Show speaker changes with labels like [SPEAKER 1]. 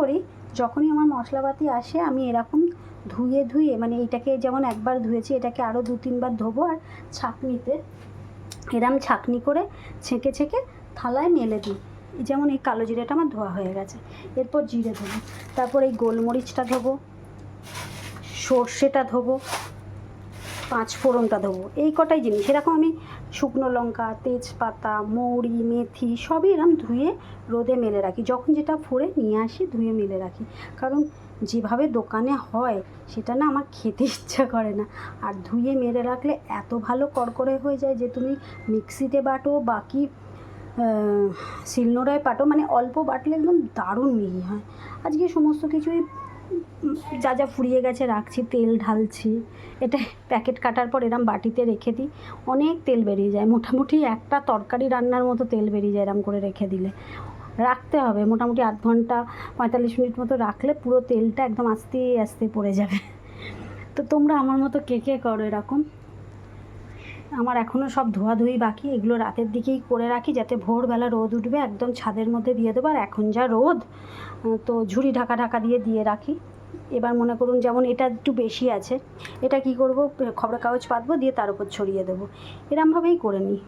[SPEAKER 1] করি, যখনই আমার মশলাপাতি আসে আমি এরকম ধুয়ে মানে এইটাকে যেমন একবার ধুয়েছি, এটাকে আরও 2-3 বার ধোবো, আর ছাঁকনিতে এরম ছাঁকনি করে ছেঁকে ছেঁকে থালায় মেলে দিই। যেমন এই কালো জিরেটা আমার ধোয়া হয়ে গেছে, এরপর জিরে ধোবো, তারপর এই গোলমরিচটা ধোবো, সর্ষেটা ধোবো, 5 ফোড়নটা দেবো, এই কটাই জিনিস। এরকম আমি শুকনো লঙ্কা, তেজপাতা, মৌরি, মেথি সবই এরকম ধুয়ে রোদে মেলে রাখি। যখন যেটা ফোড়ে নিয়ে আসি ধুয়ে মেলে রাখি, কারণ যেভাবে দোকানে হয় সেটা না আমার খেতে ইচ্ছা করে না। আর ধুয়ে মেলে রাখলে এত ভালো কড়কড়ে হয়ে যায় যে তুমি মিক্সিতে বাটো বাকি শিলনোড়ায় বাটো, মানে অল্প বাটলে একদম দারুণ মিহি হয়। আজকে সমস্ত কিছুই যা যা ফুরিয়ে গেছে রাখছি, তেল ঢালছি, এটা প্যাকেট কাটার পর এরম বাটিতে রেখে দিই, অনেক তেল বেরিয়ে যায়, মোটামুটি একটা তরকারি রান্নার মতো তেল বেরিয়ে যায় এরম করে রেখে দিলে। রাখতে হবে মোটামুটি 8 ঘন্টা 45 মিনিট মতো রাখলে পুরো তেলটা একদম আস্তে আস্তে পড়ে যাবে। তো তোমরা আমার মতো কে কে করো এরকম? আমার এখনও সব ধোয়াধুয়ি বাকি, এগুলো রাতের দিকেই করে রাখি যাতে ভোরবেলা রোদ উঠবে একদম ছাদের মধ্যে দিয়ে দেবো। আর এখন যা রোদ, তো ঝুড়ি ঢাকা ঢাকা দিয়ে রাখি। এবার মনে করুন যেমন এটা একটু বেশি আছে, এটা কি করব, খবরের কাগজ পাতবো, দিয়ে তার উপর ছড়িয়ে দেবো, এরমভাবেই করে নিই।